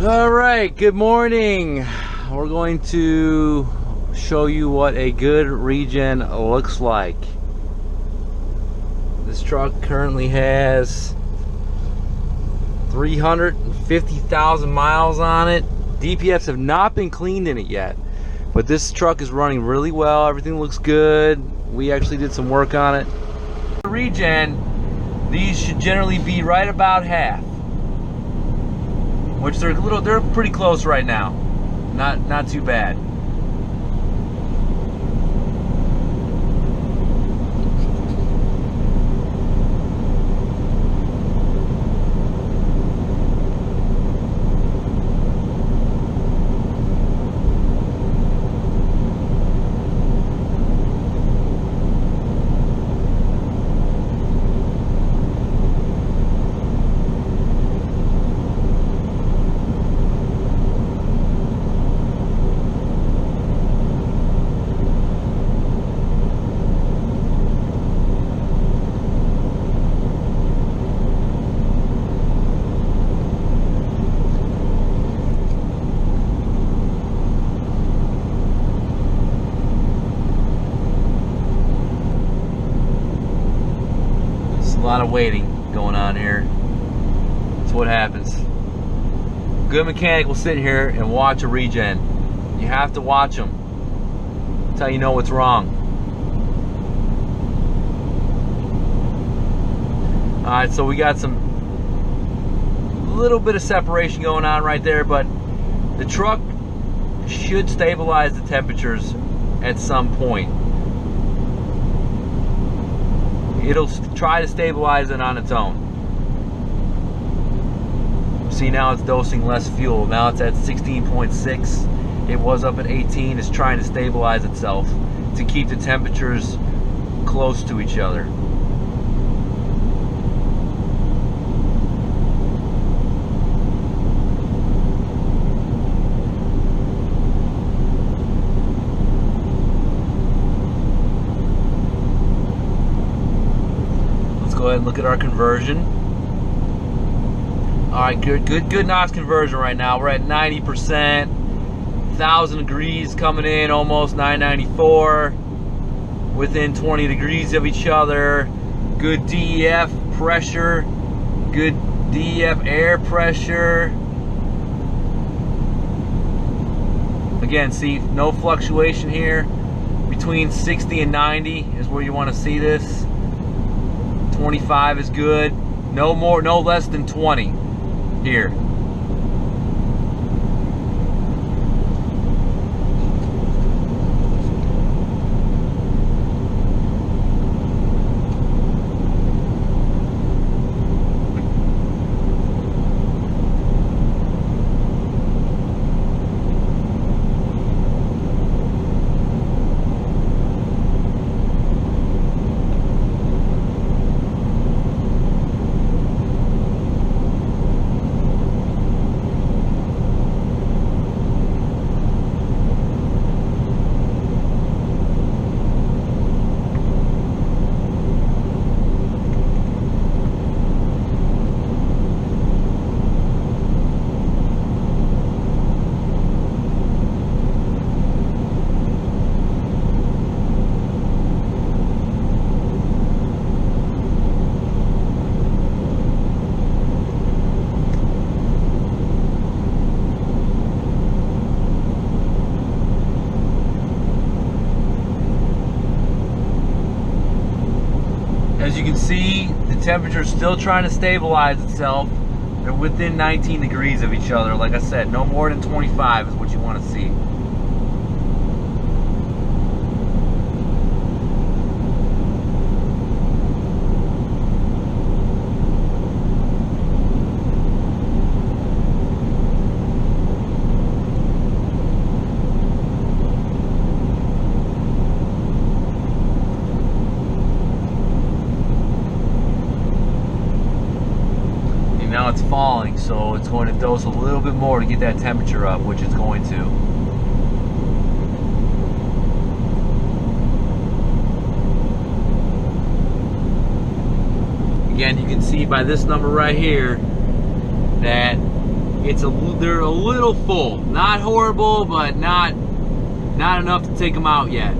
All right, good morning. We're going to show you what a good regen looks like. This truck currently has 350,000 miles on it. DPFs have not been cleaned in it yet, but this truck is running really well. Everything looks good. We actually did some work on it. The regen, these should generally be right about half, which they're pretty close right now. Not too bad. A lot of waiting going on here. That's what happens. Good mechanic will sit here and watch a regen. You have to watch them. That's how you know what's wrong. Alright, so we got some little bit of separation going on right there, but the truck should stabilize the temperatures at some point. It'll try to stabilize it on its own. See, now it's dosing less fuel. Now it's at 16.6. It was up at 18. It's trying to stabilize itself to keep the temperatures close to each other. Go ahead and look at our conversion. Alright, good NOx conversion right now. We're at 90%. 1,000 degrees coming in, almost 994. Within 20 degrees of each other. Good DEF pressure. Good DEF air pressure. Again, see, no fluctuation here. Between 60 and 90 is where you want to see this. 25 is good. No more, no less than 20 here. As you can see, the temperature is still trying to stabilize itself. They're within 19 degrees of each other. Like I said, no more than 25 is what you want to see. Now it's falling, so it's going to dose a little bit more to get that temperature up, which it's going to. Again, you can see by this number right here that they're a little full. Not horrible, but not enough to take them out yet.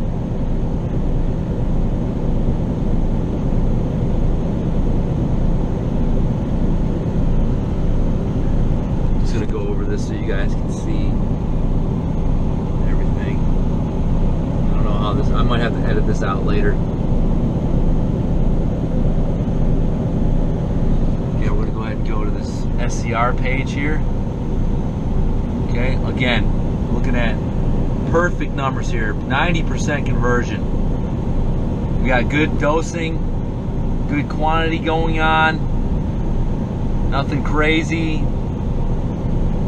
Just gonna go over this so you guys can see everything. I don't know how this. I might have to edit this out later. Okay, we're gonna go ahead and go to this SCR page here. Okay, again, looking at perfect numbers here, 90% conversion. We got good dosing, good quantity going on, nothing crazy,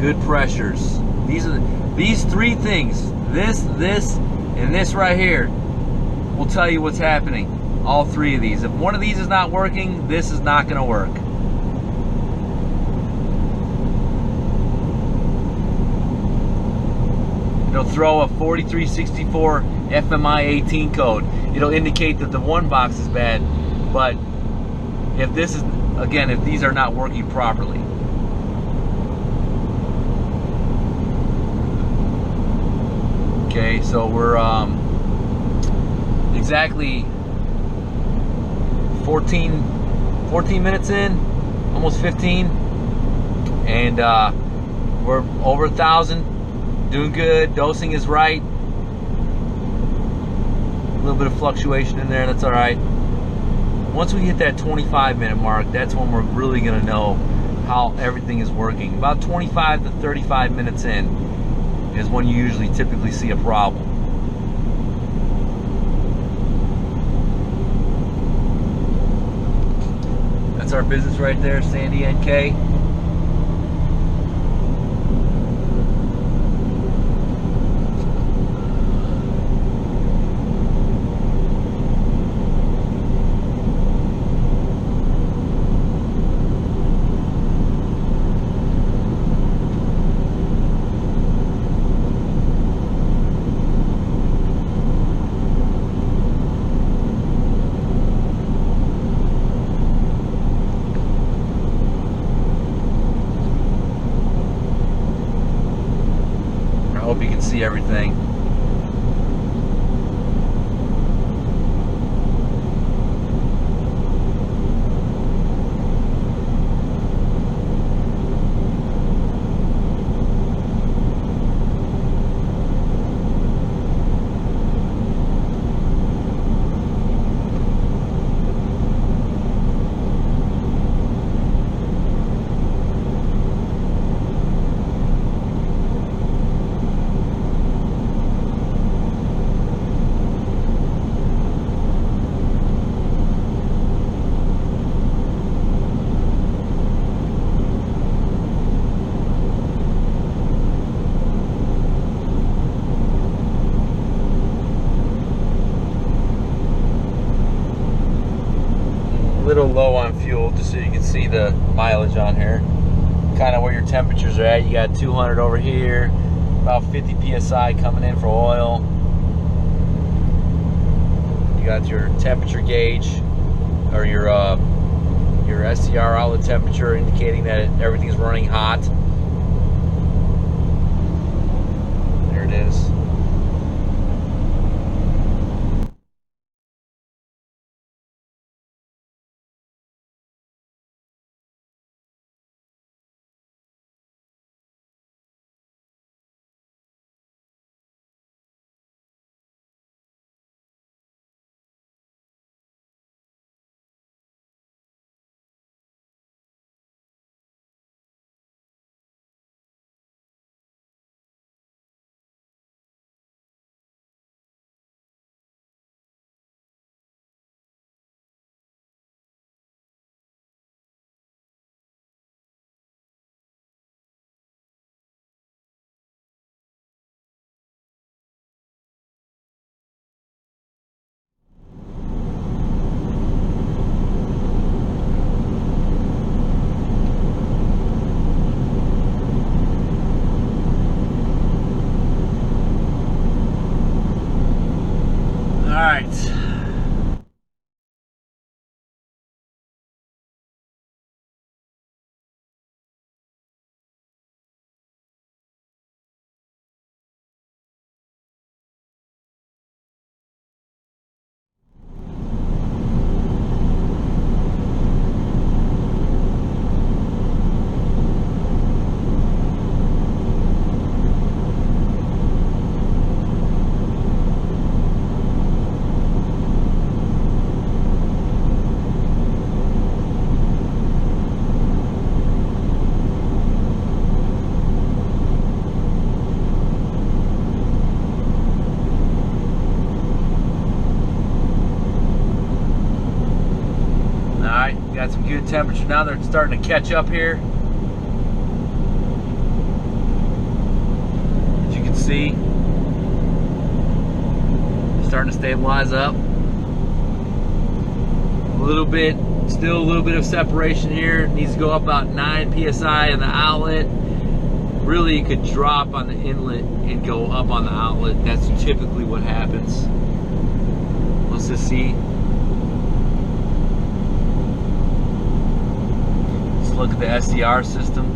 good pressures. These three things, this, and this right here, will tell you what's happening. All three of these. If one of these is not working, this is not going to work. It'll throw a 4364 FMI 18 code. It'll indicate that the one box is bad, but if this is, again, if these are not working properly. Okay, so we're exactly 14 minutes in, almost 15, and we're over 1,000. Doing good. Dosing is right. A little bit of fluctuation in there. That's all right. Once we hit that 25-minute mark, that's when we're really going to know how everything is working. About 25 to 35 minutes in is when you usually typically see a problem. That's our business right there, Sandy NK. I hope you can see everything. Little low on fuel, just so you can see the mileage on here, kind of where your temperatures are at. You got 200 over here, about 50 psi coming in for oil. You got your temperature gauge, or your SCR outlet temperature, indicating that everything's running hot. There it is. good temperature. Now they're starting to catch up here. As you can see, starting to stabilize up. A little bit, still a little bit of separation here. It needs to go up about 9 psi in the outlet. Really, it could drop on the inlet and go up on the outlet. That's typically what happens. Let's just see. Let's look at the SCR system.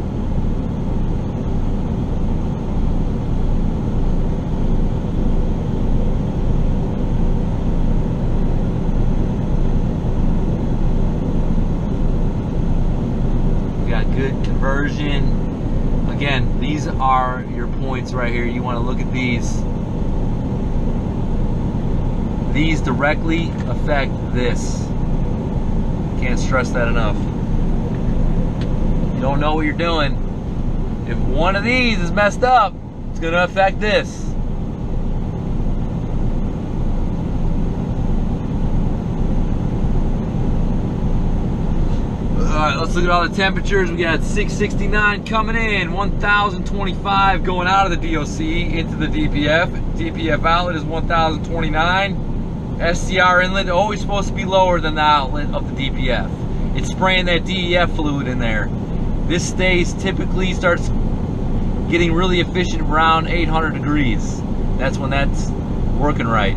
We got good conversion. Again, these are your points right here. You want to look at these. These directly affect this. Can't stress that enough. You don't know what you're doing. If one of these is messed up, it's going to affect this. Alright, let's look at all the temperatures. We got 669 coming in, 1025 going out of the DOC into the DPF. DPF outlet is 1029. SCR inlet always supposed to be lower than the outlet of the DPF. It's spraying that DEF fluid in there. This stays, typically starts getting really efficient around 800 degrees. That's when that's working right.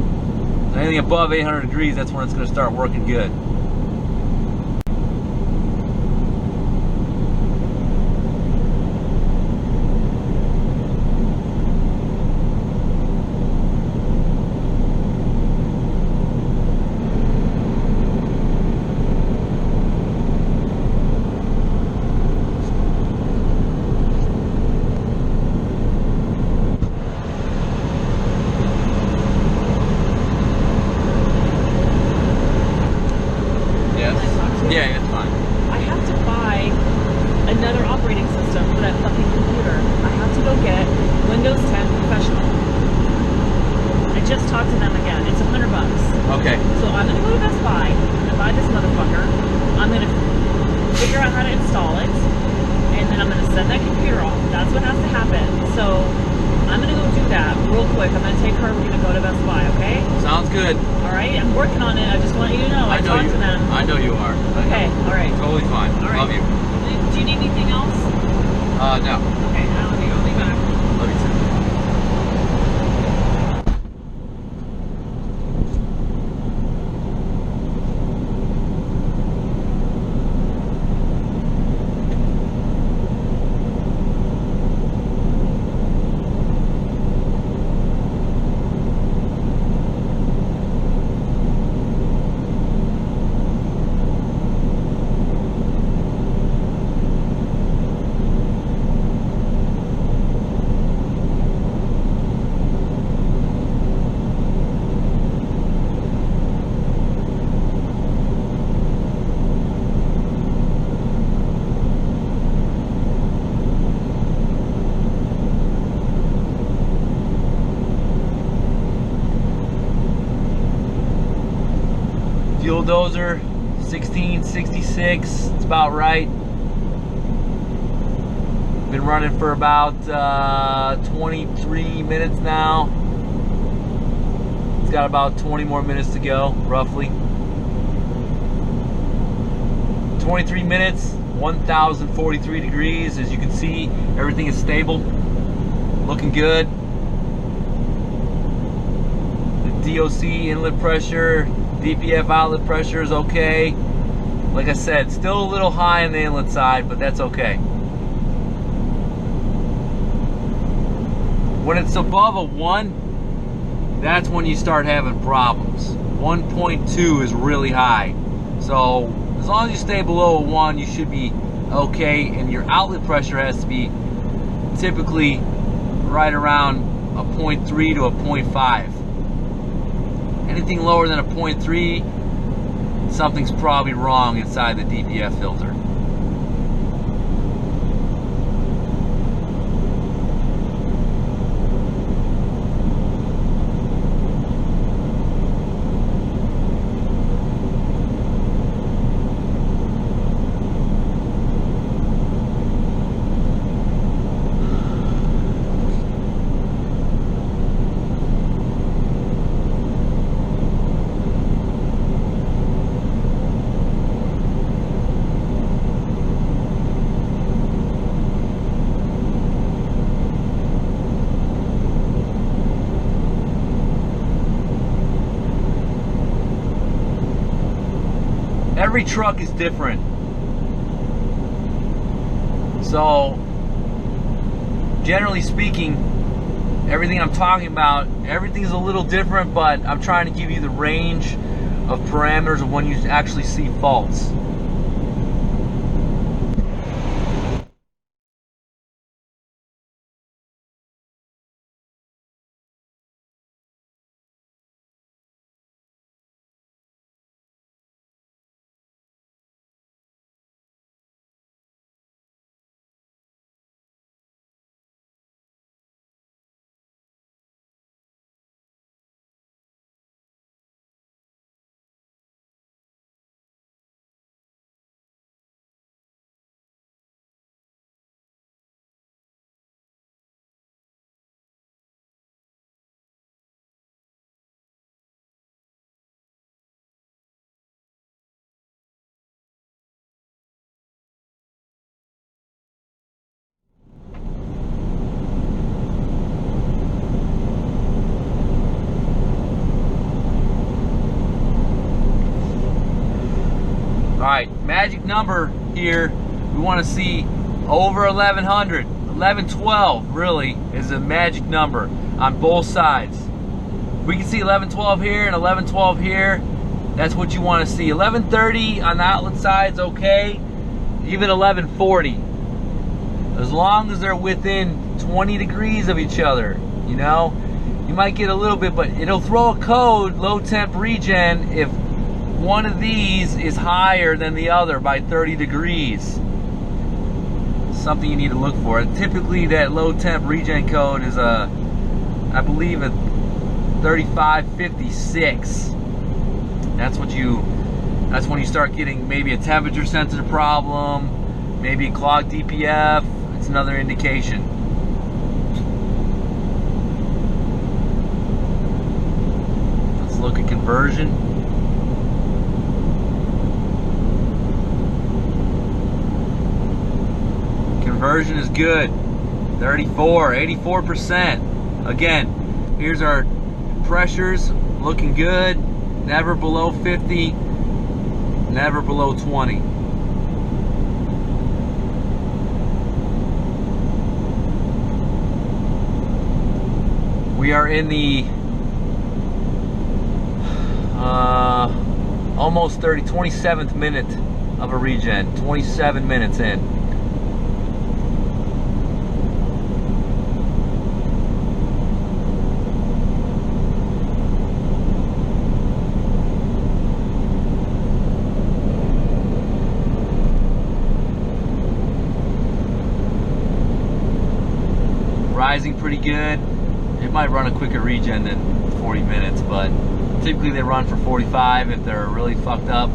Anything above 800 degrees, that's when it's going to start working good. Yeah, it's fine. I have to buy another operating system for that fucking computer. I have to go get Windows 10 Professional. I just talked to them again. It's $100. Okay. So I'm gonna go to Best Buy. I'm gonna buy this motherfucker. I'm gonna figure out how to install it, and then I'm gonna send that computer off. That's what has to happen. So I'm gonna go do that real quick. I'm gonna take her. We're gonna go to Best Buy. Okay? Sounds good. All right. I'm working on it. I just want you to know. I talked to them. I know you are. Okay. All right. Totally fine. All right. Love you. Do you need anything else? No. Okay, I'll be back. Love you too. Fuel dozer 1666, it's about right. Been running for about 23 minutes now. It's got about 20 more minutes to go, roughly. 23 minutes, 1043 degrees. As you can see, everything is stable, looking good. The DOC inlet pressure, DPF outlet pressure is okay. Like I said, still a little high on the inlet side, but that's okay. When it's above a 1, that's when you start having problems. 1.2 is really high. So as long as you stay below a 1, you should be okay, and your outlet pressure has to be typically right around a 0.3 to a 0.5. Anything lower than a 0.3, something's probably wrong inside the DPF filter. every truck is different. So, generally speaking, everything I'm talking about, everything's a little different, but I'm trying to give you the range of parameters of when you actually see faults. Alright, magic number here, we want to see over 1100. 1112 really is a magic number on both sides. We can see 1112 here and 1112 here. That's what you want to see. 1130 on the outlet side is okay. Even 1140. As long as they're within 20 degrees of each other, you know. You might get a little bit, but it'll throw a code, low temp regen, if one of these is higher than the other by 30 degrees. Something you need to look for. Typically that low temp regen code is I believe a 3556. That's when you start getting maybe a temperature sensitive problem, maybe a clogged DPF. It's another indication. Let's look at conversion. Conversion is good. 84%. Again, here's our pressures looking good. Never below 50, never below 20. We are in the almost 27th minute of a regen. 27 minutes in. Rising pretty good. It might run a quicker regen than 40 minutes, but typically they run for 45 if they're really fucked up.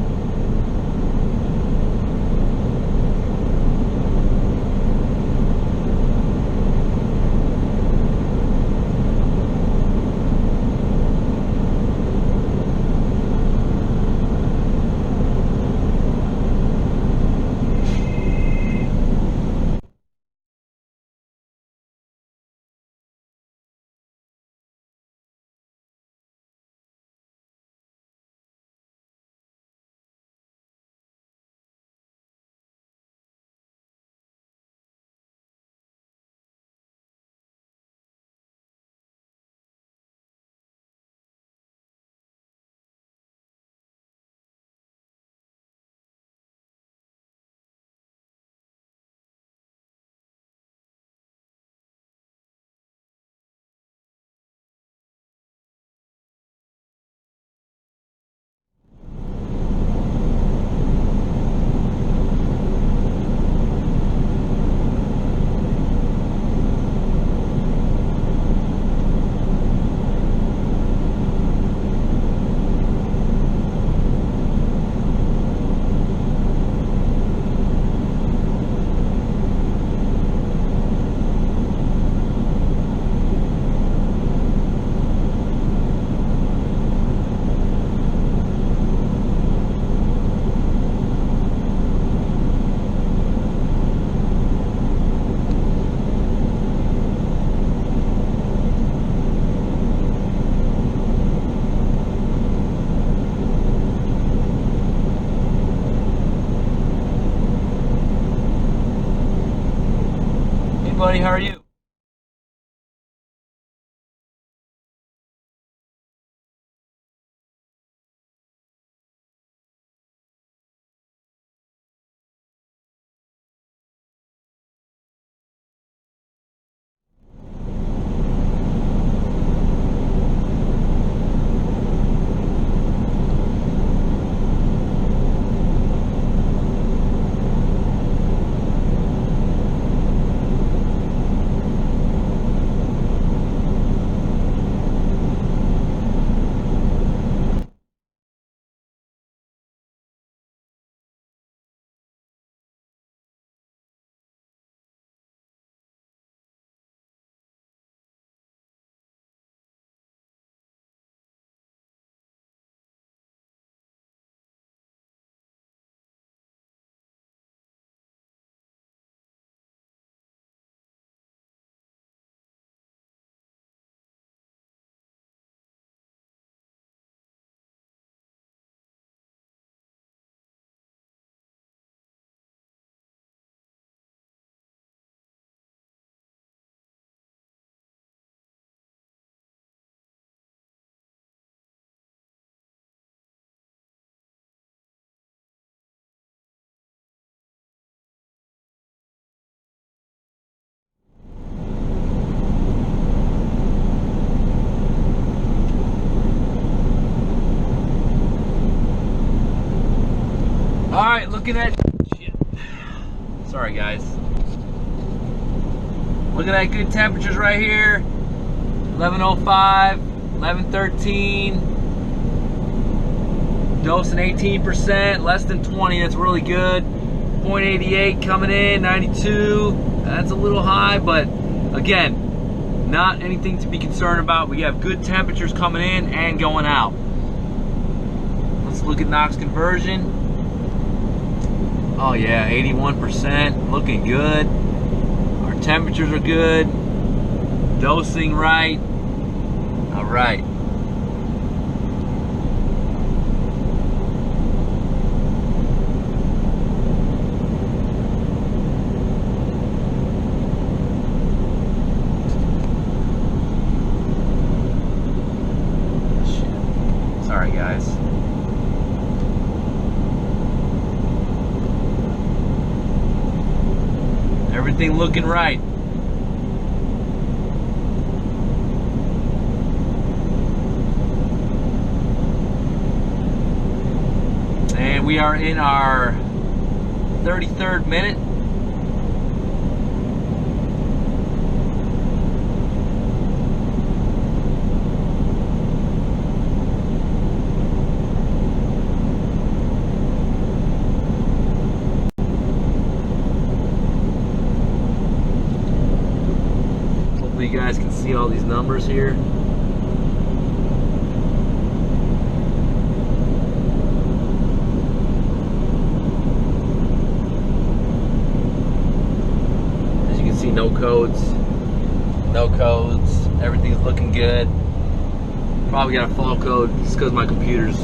looking at, shit. Sorry guys. Looking at good temperatures right here. 11:05, 11:13. Dosing 18%, less than 20, that's really good. 0.88 coming in, 92. That's a little high, but again, not anything to be concerned about. We have good temperatures coming in and going out. Let's look at NOx conversion. Oh yeah, 81%, looking good. Our temperatures are good. Dosing right. All right. Sorry guys. Everything looking right. And we are in our 33rd minute. You guys can see all these numbers here. As you can see, no codes, everything's looking good. Probably got a fall code just because my computer's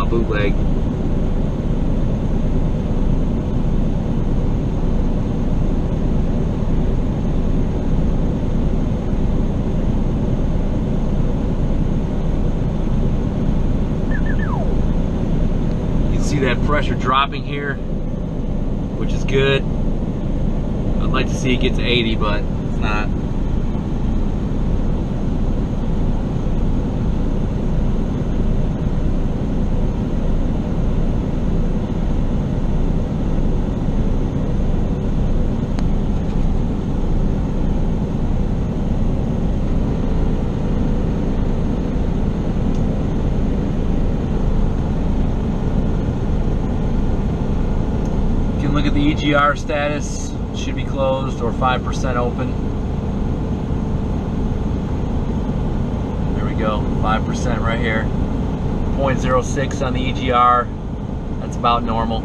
bootleg. See that pressure dropping here, which is good. I'd like to see it get to 80, but it's not. Look at the EGR status. It should be closed or 5% open. There we go, 5% right here. 0.06 on the EGR. That's about normal.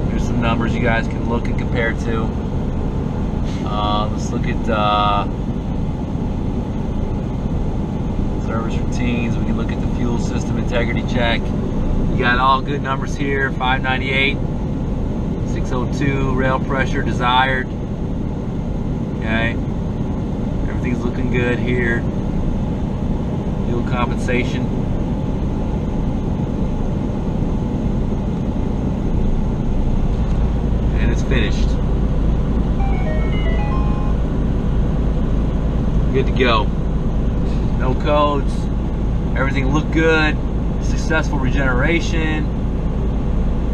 There's some numbers you guys can look and compare to. Let's look at service routines. We can look at the fuel system integrity check. You got all good numbers here. 598, 602, rail pressure desired. Okay, everything's looking good here. Fuel compensation. And it's finished. Good to go. No codes, everything looked good, successful regeneration,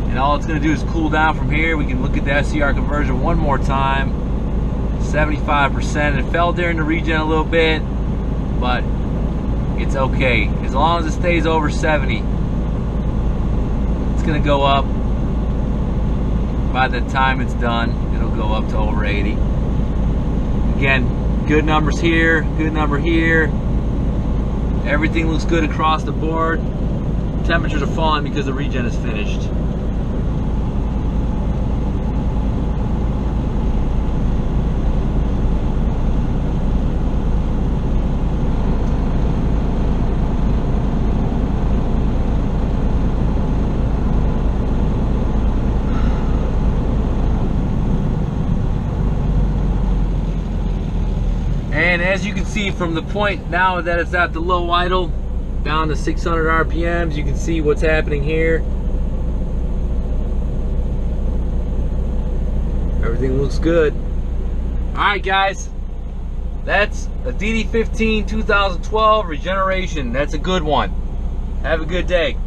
and all it's going to do is cool down from here. We can look at the SCR conversion one more time. 75%. It fell during the regen a little bit, but it's okay. As long as it stays over 70, it's going to go up. By the time it's done, it'll go up to over 80. Again, good numbers here, good number here. Everything looks good across the board. Temperatures are falling because the regen is finished. And as you can see from the point now that it's at the low idle, down to 600 RPMs, you can see what's happening here. Everything looks good. Alright guys, that's a DD15 2012 regeneration. That's a good one. Have a good day.